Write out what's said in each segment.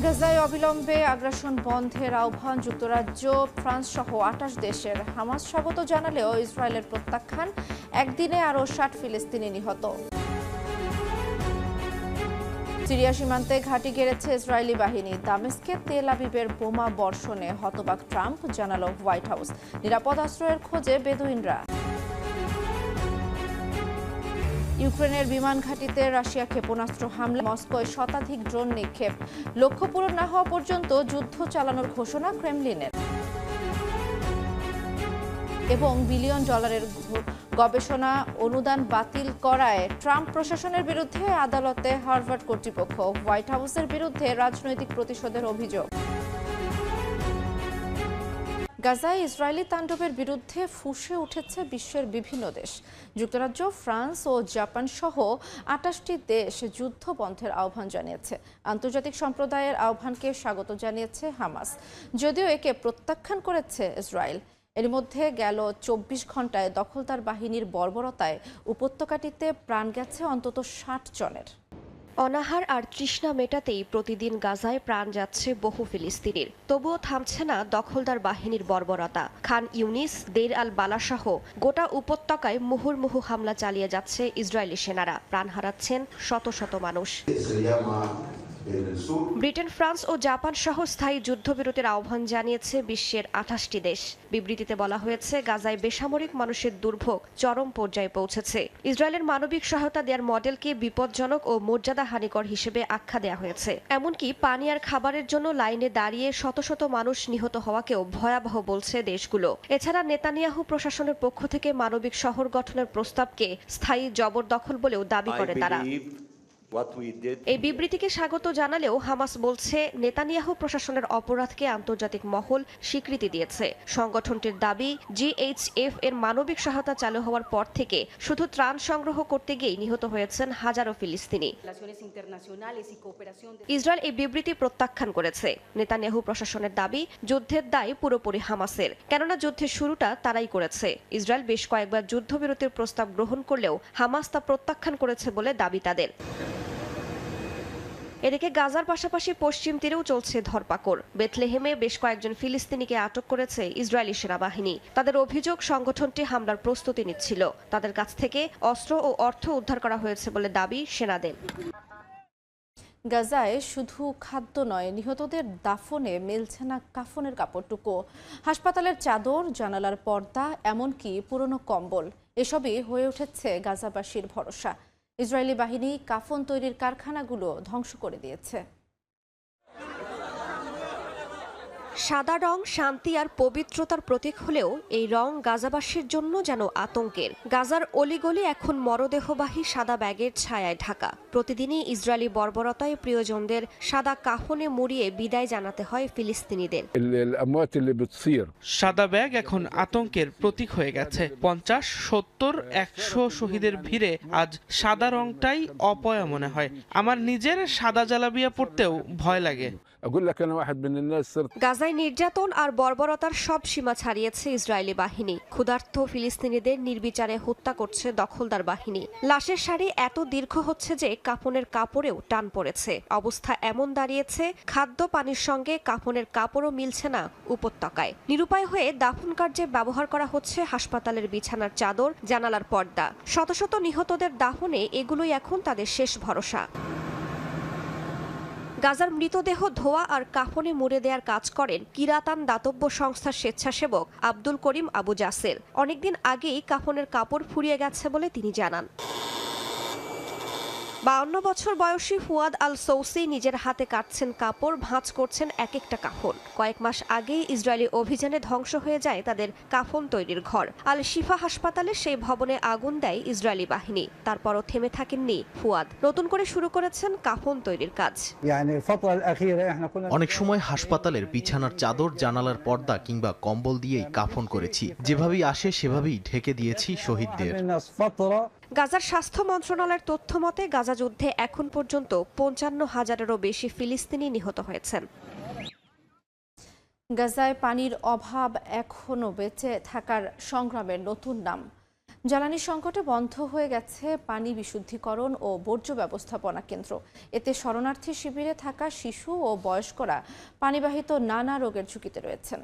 গাজায় অবিলম্বে আগ্রাসন বন্ধের আহ্বান যুক্তরাজ্য, ফ্রান্স সহ ২৮ দেশের। হামাস স্বাগত জানালেও ইসরায়েলের প্রত্যাখ্যান। একদিনে আরও ৬০ ফিলিস্তিনি নিহত। সিরিয়া সীমান্তে ঘাঁটি গেড়েছে ইসরায়েলি বাহিনী। দামেস্কে তেল আবিবের বোমা বর্ষণে হতবাক ট্রাম্প, জানালো হোয়াইট হাউস। নিরাপদ আশ্রয়ের খোঁজে বেদুইনরা। ইউক্রেনের বিমান ঘাঁটিতে রাশিয়া ক্ষেপণাস্ত্র হামলা, মস্কোয় শতাধিক ড্রোন নিক্ষেপ। লক্ষ্য পূরণ না হওয়া পর্যন্ত যুদ্ধ চালানোর ঘোষণা ক্রেমলিনের। এবং বিলিয়ন ডলারের গবেষণা অনুদান বাতিল করায় ট্রাম্প প্রশাসনের বিরুদ্ধে আদালতে হার্ভার্ড কর্তৃপক্ষ। হোয়াইট হাউসের বিরুদ্ধে রাজনৈতিক প্রতিশোধের অভিযোগ। গাজায় ইসরায়েলি তাণ্ডবের বিরুদ্ধে ফুঁসে উঠেছে বিশ্বের বিভিন্ন দেশ। যুক্তরাজ্য, ফ্রান্স ও জাপান সহ ২৮টি দেশ যুদ্ধ বন্ধের আহ্বান জানিয়েছে। আন্তর্জাতিক সম্প্রদায়ের আহ্বানকে স্বাগত জানিয়েছে হামাস, যদিও একে প্রত্যাখ্যান করেছে ইসরায়েল। এর মধ্যে গেল ২৪ ঘন্টায় দখলদার বাহিনীর বর্বরতায় উপত্যকাটিতে প্রাণ গেছে অন্তত ৬০ জনের। অনাহার আর তৃষ্ণা মেটাতেই প্রতিদিন গাজায় প্রাণ যাচ্ছে বহু ফিলিস্তিনির। তবুও থামছে না দখলদার বাহিনীর বর্বরতা। খান ইউনিস, দের আল বালা সহ গোটা উপত্যকায় মুহুর্মুহু হামলা চালিয়ে যাচ্ছে ইসরায়েলি সেনারা। প্রাণ হারাচ্ছেন শত শত মানুষ। ব্রিটেন, ফ্রান্স ও জাপান সহ স্থায়ী যুদ্ধবিরতির আহ্বান জানিয়েছে বিশ্বের ২৮টি দেশ। বিবৃতিতে বলা হয়েছে, গাজায় বেসামরিক মানুষের দুর্ভোগ চরম পর্যায়ে পৌঁছেছে। ইসরায়েলের মানবিক সহায়তা দেওয়ার মডেলকে বিপজ্জনক ও মর্যাদাহানিকর হিসেবে আখ্যা দেওয়া হয়েছে। এমনকি পানি আর খাবারের জন্য লাইনে দাঁড়িয়ে শত শত মানুষ নিহত হওয়াকেও ভয়াবহ বলছে দেশগুলো। এছাড়া নেতানিয়াহু প্রশাসনের পক্ষ থেকে মানবিক শহর গঠনের প্রস্তাবকে স্থায়ী জবরদখল বলেও দাবি করে তারা। এই বিবৃতিকে স্বাগত জানালেও হামাস বলছে, নেতানিয়াহু প্রশাসনের অপরাধকে আন্তর্জাতিক মহল স্বীকৃতি দিয়েছে। সংগঠনটির দাবি, জিএইচএফ এর মানবিক সহায়তা চালু হওয়ার পর থেকে শুধু ত্রাণ সংগ্রহ করতে গিয়ে নিহত হয়েছেন হাজারো ফিলিস্তিনি। ইসরায়েল এই বিবৃতি প্রত্যাখ্যান করেছে। নেতানিয়াহু প্রশাসনের দাবি, যুদ্ধের দায় পুরোপুরি হামাসের, কেননা যুদ্ধের শুরুটা তারাই করেছে। ইসরায়েল বেশ কয়েকবার যুদ্ধবিরতির প্রস্তাব গ্রহণ করলেও হামাস তা প্রত্যাখ্যান করেছে বলে দাবি তাদের। এদিকে গাজার পাশাপাশি পশ্চিম তীরেও চলছে ধরপাকড়। বেথলেহেমে বেশ কয়েকজন ফিলিস্তিনিকে আটক করেছে ইসরায়েলি সেনাবাহিনী। তাদের অভিযোগ, সংগঠনটি হামলার প্রস্তুতি নিচ্ছিল। তাদের কাছ থেকে অস্ত্র ও অর্থ উদ্ধার করা হয়েছে বলে দাবি সেনাদের। গাজায় শুধু খাদ্য নয়, নিহতদের দাফনে মিলছে না কাফনের কাপড়টুকু। হাসপাতালের চাদর, জানালার পর্দা, এমনকি পুরনো কম্বল, এসবই হয়ে উঠেছে গাজাবাসীর ভরসা। ইসরায়েলি বাহিনী কাফন তৈরির কারখানাগুলো ধ্বংস করে দিয়েছে। সাদা রং শান্তি আর পবিত্রতার প্রতীক হলেও এই রং গাজাবাসীর জন্য যেন আতঙ্কের। গাজার অলিগলি এখন মরদেহবাহী সাদা ব্যাগের ছায়ায় ঢাকা। প্রতিদিনই ইসরায়েলি বর্বরতায় প্রিয়জনদের সাদা কাফনে মুড়িয়ে বিদায় জানাতে হয় ফিলিস্তিনিদের। সাদা ব্যাগ এখন আতঙ্কের প্রতীক হয়ে গেছে। ৫০, ৭০, ১০০ শহীদের ভিড়ে আজ সাদা রংটাই অপয়া মনে হয়। আমার নিজের সাদা জালাবিয়া পড়তেও ভয় লাগে। গাজায় নির্যাতন আর বর্বরতার সব সীমা ছাড়িয়েছে ইসরায়েলি বাহিনী। ক্ষুধার্ত ফিলিস্তিনিদের নির্বিচারে হত্যা করছে দখলদার বাহিনী। লাশের সারি এত দীর্ঘ হচ্ছে যে কাফনের কাপড়েও টান পড়েছে। অবস্থা এমন দাঁড়িয়েছে, খাদ্য পানির সঙ্গে কাফনের কাপড়ও মিলছে না উপত্যকায়। নিরুপায় হয়ে দাফন কার্যে ব্যবহার করা হচ্ছে হাসপাতালের বিছানার চাদর, জানালার পর্দা। শত শত নিহতদের দাফনে এগুলোই এখন তাদের শেষ ভরসা। গাজার মৃতদেহ ধোয়া আর কাফনে মুড়ে দেওয়ার কাজ করেন কিরাতান দাতব্য সংস্থার স্বেচ্ছাসেবক আব্দুল করিম আবু জাসের। অনেকদিন আগেই কাফনের কাপড় ফুরিয়ে গেছে বলে তিনি জানান। ৫২ বছর বয়সী ফুয়াদ আল সৌসি নিজের হাতে কাটছেন কাপড়, ভাঁজ করছেন এক একটা কাফন। কয়েক মাস আগেই ইসরায়েলি অভিযানে ধ্বংস হয়ে যায় তাদের কাফন তৈরির ঘর। আল শিফা হাসপাতালে সেই ভবনে আগুন দেয় ইসরায়েলি বাহিনী। তারপরও থেমে থাকেননি ফুয়াদ, নতুন করে শুরু করেছেন কাফন তৈরির কাজ। অনেক সময় হাসপাতালের বিছানার চাদর, জানালার পর্দা কিংবা কম্বল দিয়েই কাফন করেছি। যেভাবেই আসে সেভাবেই ঢেকে দিয়েছি শহীদদের। গাজার স্বাস্থ্য মন্ত্রণালয়ের তথ্য মতে গাজা যুদ্ধে এখন পর্যন্ত ৫৫,০০০-এরও বেশি ফিলিস্তিনি নিহত হয়েছেন। গাজায় পানির অভাব এখনো বেঁচে থাকার সংগ্রামের নতুন নাম। জ্বালানি সংকটে বন্ধ হয়ে গেছে পানি বিশুদ্ধিকরণ ও বর্জ্য ব্যবস্থাপনা কেন্দ্র। এতে শরণার্থী শিবিরে থাকা শিশু ও বয়স্করা পানিবাহিত নানা রোগের ঝুঁকিতে রয়েছেন।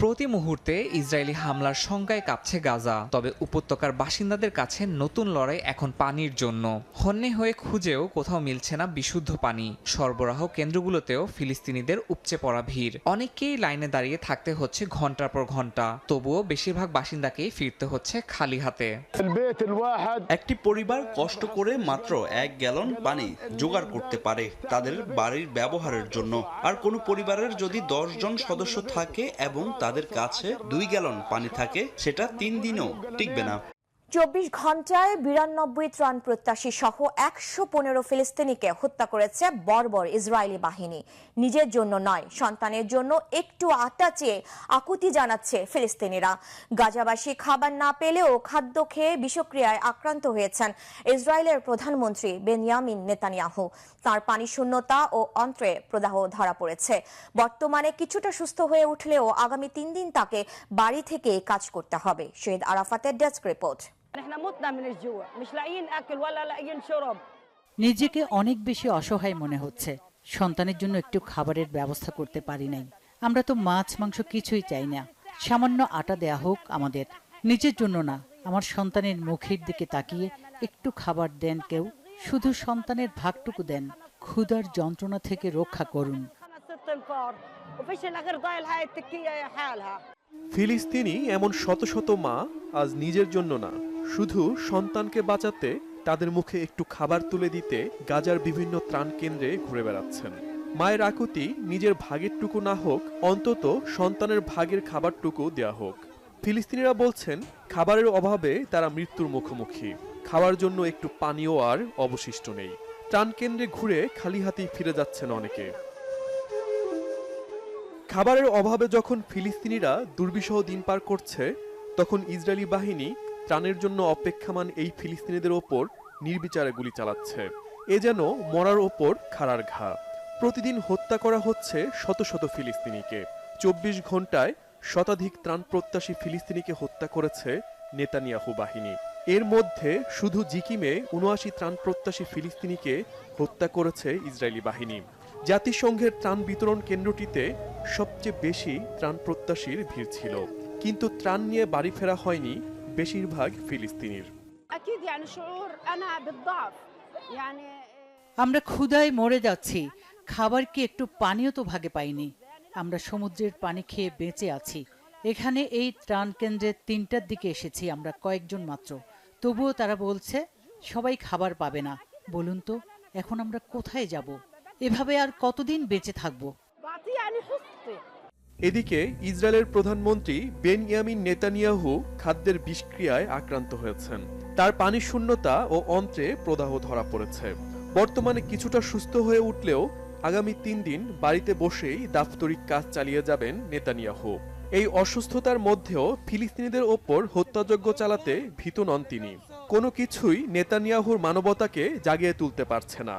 প্রতি মুহূর্তে ইসরায়েলি হামলার শঙ্কায় কাঁপছে গাজা। তবে উপত্যকার বাসিন্দাদের কাছে নতুন লড়াই এখন পানির জন্য। হন্যে হয়ে খুঁজেও কোথাও মিলছে না বিশুদ্ধ পানি। সরবরাহ কেন্দ্রগুলোতেও ফিলিস্তিনিদের উপচে পড়া ভিড়। অনেককেই লাইনে দাঁড়িয়ে থাকতে হচ্ছে ঘন্টার পর ঘন্টা। তবুও বেশিরভাগ বাসিন্দাকেই ফিরতে হচ্ছে খালি হাতে। একটি পরিবার কষ্ট করে মাত্র 1 গ্যালন পানি জোগাড় করতে পারে তাদের বাড়ির ব্যবহারের জন্য। আর কোনো পরিবারের যদি 10 জন সদস্য থাকে এবং তাদের কাছে 2 গ্যালন পানি থাকে, সেটা 3 দিনও টিকবে না। 24 ঘন্টায় 92 ত্রাণ প্রত্যাশী সহ 115 ফিলিস্তিনিকে হত্যা করেছে বর্বর ইসরায়েলি বাহিনী। নিজের জন্য নয়, সন্তানের জন্য একটু আটা চেয়ে আকুতি জানাচ্ছে ফিলিস্তিনিরা। গাজাবাসী খাবার না পেলেও খাদ্য খেয়ে বিষক্রিয়ায় আক্রান্ত হয়েছেন ইসরায়েলের প্রধানমন্ত্রী বেনিয়ামিন নেতানিয়াহু। তার পানি শূন্যতা ও অন্ত্রে প্রদাহ ধরা পড়েছে। বর্তমানে কিছুটা সুস্থ হয়ে উঠলেও আগামী 3 দিন তাকে বাড়ি থেকে কাজ করতে হবে। শহীদ আরাফাতের ডেস্ক রিপোর্ট। নিজেকে অনেক বেশি অসহায় মনে হচ্ছে। সন্তানের জন্য একটু খাবারের ব্যবস্থা করতে পারি নাই। আমরা তো মাছ মাংস কিছুই চাই না, সামান্য আটা দেয়া হোক আমাদের। নিজের জন্য না, আমার সন্তানের মুখের দিকে তাকিয়ে একটু খাবার দেন কেউ, শুধু সন্তানের ভাগটুকু দেন। ক্ষুধার যন্ত্রণা থেকে রক্ষা করুন। ফিলিস্তিনি এমন শত শত মা আজ নিজের জন্য না, শুধু সন্তানকে বাঁচাতে তাদের মুখে একটু খাবার তুলে দিতে গাজার বিভিন্ন ত্রাণ কেন্দ্রে ঘুরে বেড়াচ্ছেন। মায়ের আকুতি নিজের ভাগেরটুকু না হোক, অন্তত সন্তানের ভাগের খাবারটুকু দেয়া হোক। ফিলিস্তিনিরা বলছেন খাবারের অভাবে তারা মৃত্যুর মুখোমুখি। খাওয়ার জন্য একটু পানিও আর অবশিষ্ট নেই। ত্রাণ কেন্দ্রে ঘুরে খালি হাতেই ফিরে যাচ্ছেন অনেকে। খাবারের অভাবে যখন ফিলিস্তিনিরা দুর্বিষহ দিন পার করছে, তখন ইসরায়েলি বাহিনী ত্রাণের জন্য অপেক্ষমান এই ফিলিস্তিনিদের ওপর নির্বিচারে গুলি চালাচ্ছে। এ যেন মরার ওপর খাড়ার ঘা। প্রতিদিন হত্যা করা হচ্ছে শত শত ফিলিস্তিনিকে। 24 ঘন্টায় শতাধিক ত্রাণ প্রত্যাশী ফিলিস্তিনিকে হত্যা করেছে নেতানিয়াহু বাহিনী। এর মধ্যে শুধু জিকিমে 79 ত্রাণ প্রত্যাশী ফিলিস্তিনিকে হত্যা করেছে ইসরায়েলি বাহিনী। জাতিসংঘের ত্রাণ বিতরণ কেন্দ্রটিতে সবচেয়ে বেশি ত্রাণ প্রত্যাশীর ভিড় ছিল, কিন্তু ত্রাণ নিয়ে বাড়ি ফেরা হয়নি বেশিরভাগ ফিলিস্তিনির। আমরা ক্ষুধায় মরে যাচ্ছি, খাবার কি একটু পানিও তো ভাগে পাইনি। আমরা সমুদ্রের পানি খেয়ে বেঁচে আছি। এখানে এই ত্রাণ কেন্দ্রে 3টার দিকে এসেছি আমরা কয়েকজন মাত্র, তবুও তারা বলছে সবাই খাবার পাবে না। বলুন তো এখন আমরা কোথায় যাব? এভাবে আর কতদিন বেঁচে থাকব? এদিকে ইসরায়েলের প্রধানমন্ত্রী বেনিয়ামিন নেতানিয়াহু খাদ্যের বিষক্রিয়ায় আক্রান্ত হয়েছেন। তার পানি শূন্যতা ও অন্ত্রে প্রদাহ ধরা পড়েছে। বর্তমানে কিছুটা সুস্থ হয়ে উঠলেও আগামী 3 দিন বাড়িতে বসেই দাপ্তরিক কাজ চালিয়ে যাবেন নেতানিয়াহু। এই অসুস্থতার মধ্যেও ফিলিস্তিনিদের ওপর হত্যাযজ্ঞ চালাতে ভীত নন তিনি। কোনো কিছুই নেতানিয়াহুর মানবতাকে জাগিয়ে তুলতে পারছে না।